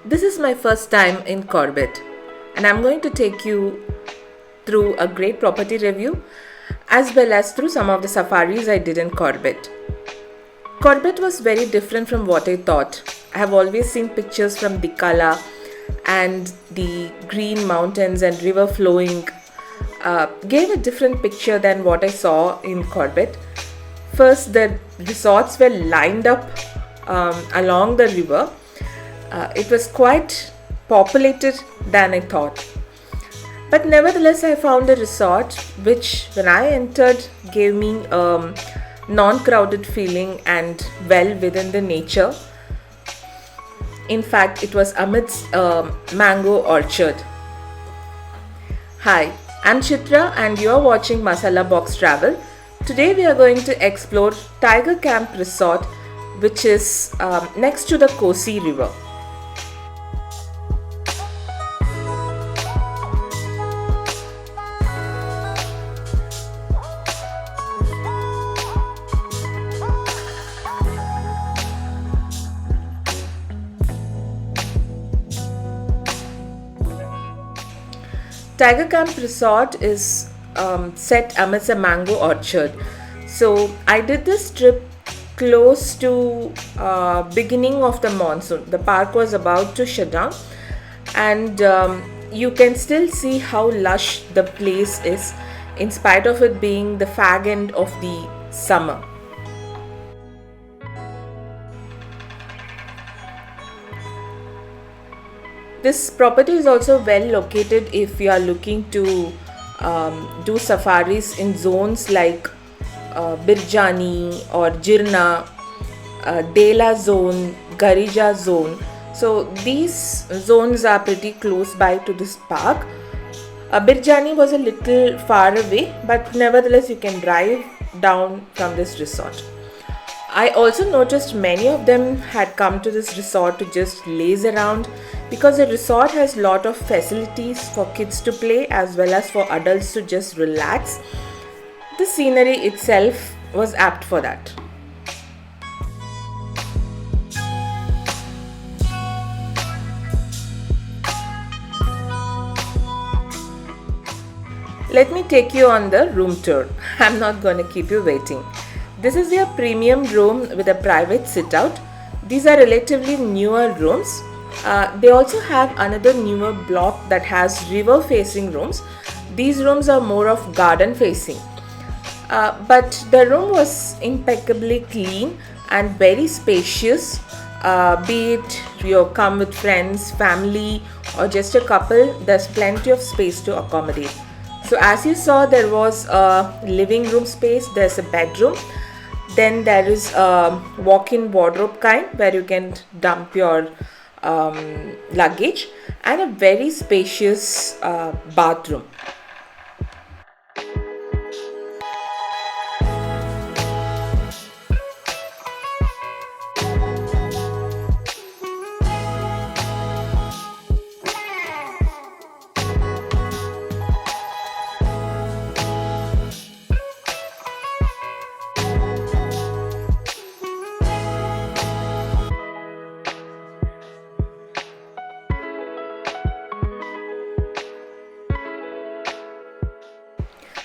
This is my first time in Corbett, and I'm going to take you through a great property review as well as through some of the safaris I did in Corbett. Corbett was very different from what I thought. I have always seen pictures from Dhikala and the green mountains and river flowing gave a different picture than what I saw in Corbett. First, the resorts were lined up along the river. It was quite populated than I thought. But nevertheless, I found a resort which, when I entered, gave me a non-crowded feeling and well within the nature. In fact, it was amidst a mango orchard. Hi, I'm Chitra and you are watching Masala Box Travel. Today we are going to explore Tiger Camp Resort, which is next to the Kosi river. Tiger Camp Resort is set amidst a mango orchard. So I did this trip close to beginning of the monsoon. The park was about to shut down, and you can still see how lush the place is in spite of it being the fag end of the summer. This property is also well located if you are looking to do safaris in zones like Birjani or Jhirna, Dhelna zone, Garjia zone. So these zones are pretty close by to this park. Birjani was a little far away, but nevertheless you can drive down from this resort. I also noticed many of them had come to this resort to just laze around because the resort has lot of facilities for kids to play as well as for adults to just relax. The scenery itself was apt for that. Let me take you on the room tour. I'm not going to keep you waiting. This is your premium room with a private sit-out. These are relatively newer rooms. They also have another newer block that has river-facing rooms. These rooms are more of garden-facing. But the room was impeccably clean and very spacious. Be it you come with friends, family, or just a couple, there's plenty of space to accommodate. So as you saw, there was a living room space, there's a bedroom. Then there is a walk-in wardrobe kind where you can dump your luggage, and a very spacious bathroom.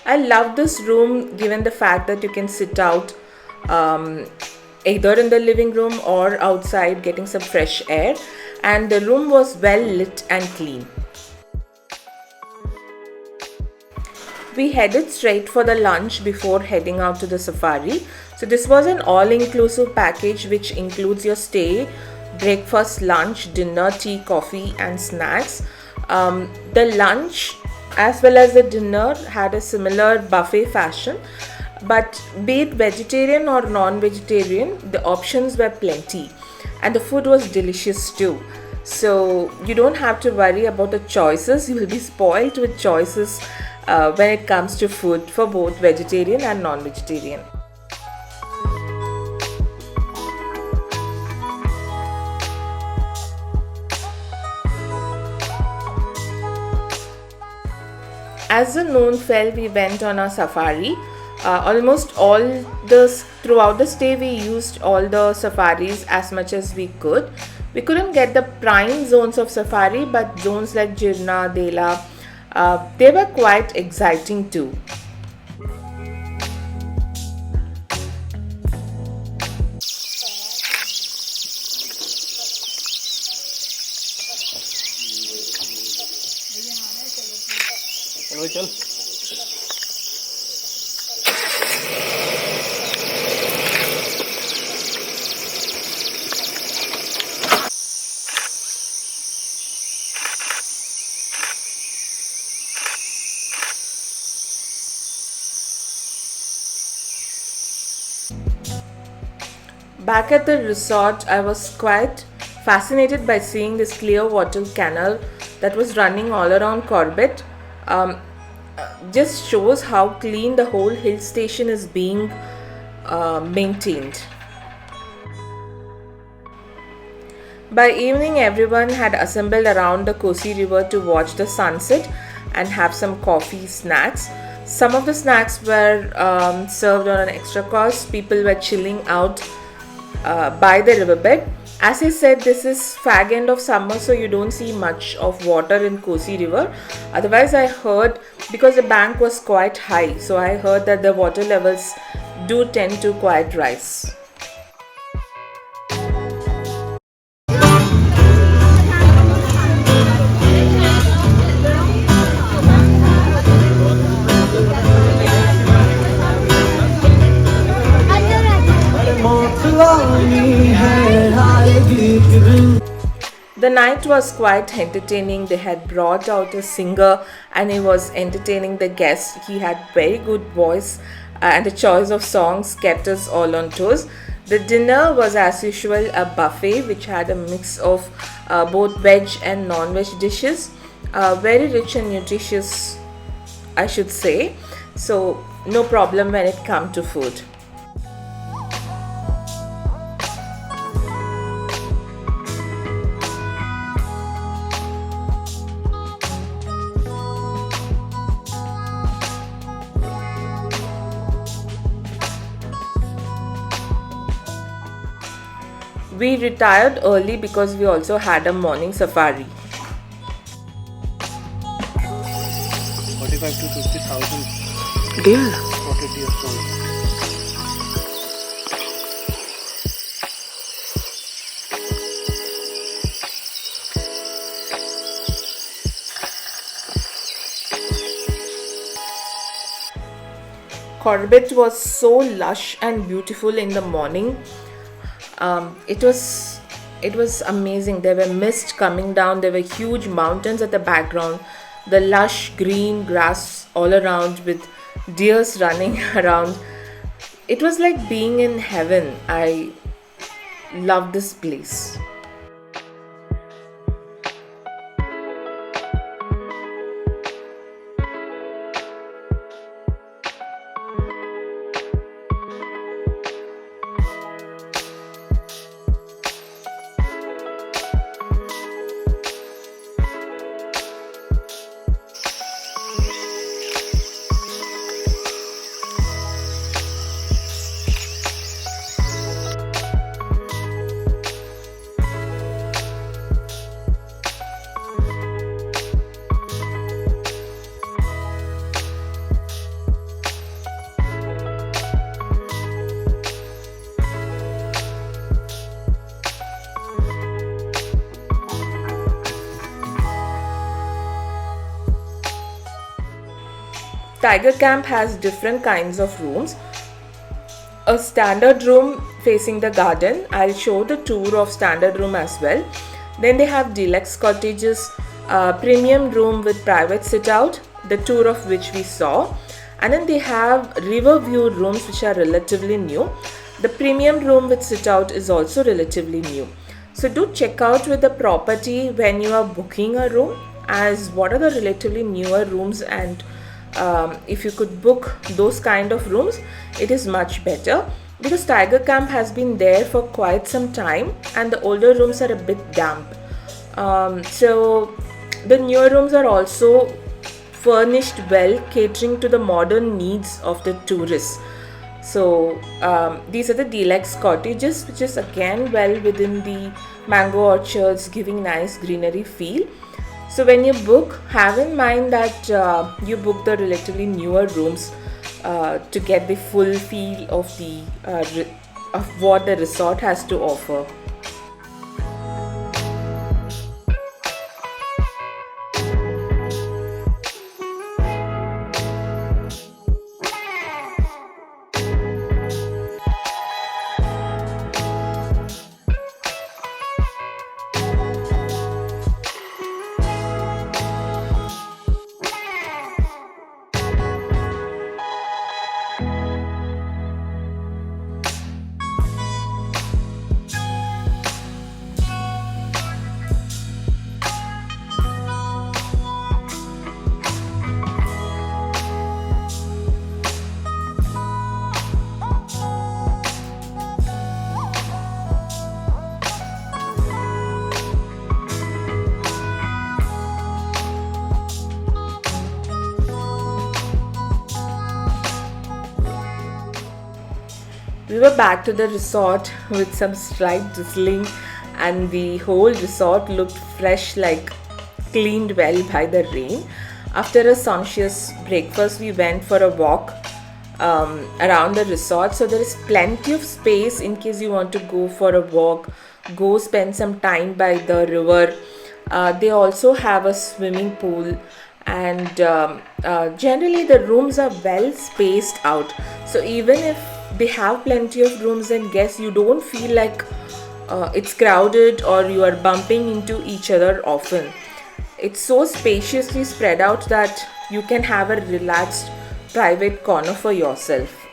I love this room given the fact that you can sit out either in the living room or outside getting some fresh air, and the room was well lit and clean. We headed straight for the lunch before heading out to the safari. So this was an all-inclusive package which includes your stay, breakfast, lunch, dinner, tea, coffee and snacks. The lunch as well as the dinner had a similar buffet fashion, but be it vegetarian or non-vegetarian, the options were plenty and the food was delicious too. So you don't have to worry about the choices. You will be spoiled with choices when it comes to food for both vegetarian and non-vegetarian. As the noon fell, we went on our safari. Throughout the stay, we used all the safaris as much as we could. We couldn't get the prime zones of safari, but zones like Jhirna, Dhelna, they were quite exciting too. Back at the resort, I was quite fascinated by seeing this clear water canal that was running all around Corbett. Just shows how clean the whole hill station is being maintained. By evening, everyone had assembled around the Kosi river to watch the sunset and have some coffee snacks. Some of the snacks were served on an extra cost. People were chilling out by the riverbed. As I said, this is fag end of summer, so you don't see much of water in Kosi river. Otherwise, I heard, because the bank was quite high, so I heard that the water levels do tend to quite rise. The night was quite entertaining. They had brought out a singer and he was entertaining the guests. He had very good voice and the choice of songs kept us all on toes. The dinner was as usual a buffet which had a mix of both veg and non-veg dishes. Very rich and nutritious, I should say. So no problem when it comes to food. We retired early because we also had a morning safari. 45 to 50,000 Dear. spotted deer sold. Corbett was so lush and beautiful in the morning. It was amazing. There were mist coming down. There were huge mountains at the background. The lush green grass all around with deers running around. It was like being in heaven. I loved this place. Tiger Camp has different kinds of rooms. A standard room facing the garden. I'll show the tour of standard room as well. Then they have deluxe cottages, premium room with private sit out, the tour of which we saw. And then they have river view rooms which are relatively new. The premium room with sit out is also relatively new. So do check out with the property when you are booking a room, as what are the relatively newer rooms, and if you could book those kind of rooms, it is much better, because Tiger Camp has been there for quite some time and the older rooms are a bit damp. So the newer rooms are also furnished well, catering to the modern needs of the tourists. So these are the deluxe cottages, which is again well within the mango orchards giving nice greenery feel. So when you book, have in mind that you book the relatively newer rooms to get the full feel of of what the resort has to offer. We were back to the resort with some slight drizzling, and the whole resort looked fresh, like cleaned well by the rain. After a sumptuous breakfast, we went for a walk around the resort. So there is plenty of space in case you want to go for a walk, go spend some time by the river. They also have a swimming pool, and generally the rooms are well spaced out. So even if they have plenty of rooms and guests, you don't feel like it's crowded or you are bumping into each other often. It's so spaciously spread out that you can have a relaxed private corner for yourself.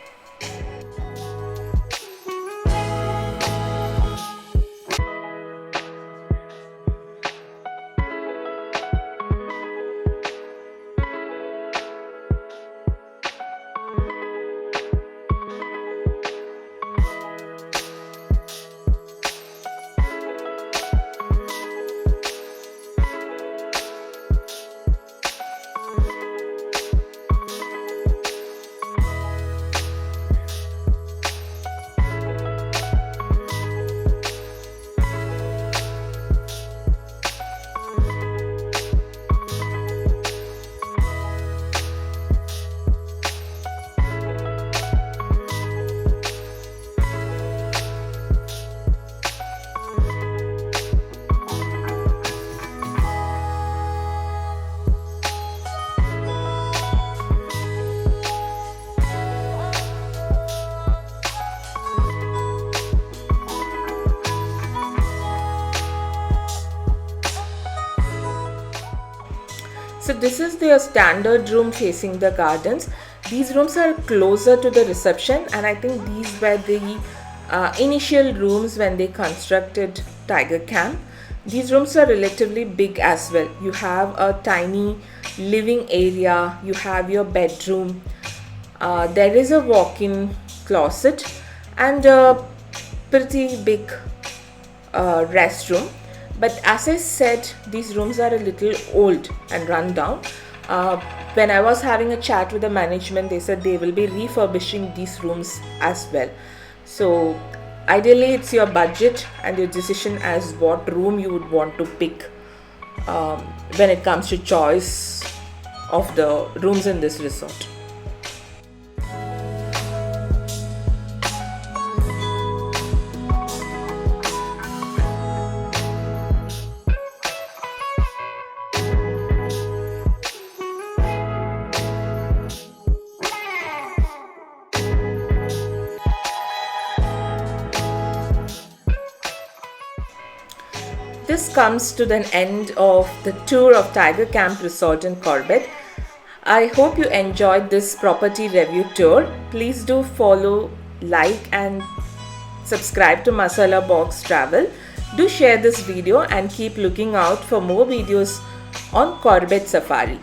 So this is their standard room facing the gardens. These rooms are closer to the reception, and I think these were the initial rooms when they constructed Tiger Camp. These rooms are relatively big as well. You have a tiny living area, you have your bedroom, there is a walk-in closet and a pretty big restroom. But as I said, these rooms are a little old and run down. When I was having a chat with the management, they said they will be refurbishing these rooms as well. So ideally it's your budget and your decision as what room you would want to pick when it comes to choice of the rooms in this resort. This comes to the end of the tour of Tiger Camp Resort in Corbett. I hope you enjoyed this property review tour. Please do follow, like and subscribe to Masalabox Travel. Do share this video and keep looking out for more videos on Corbett Safari.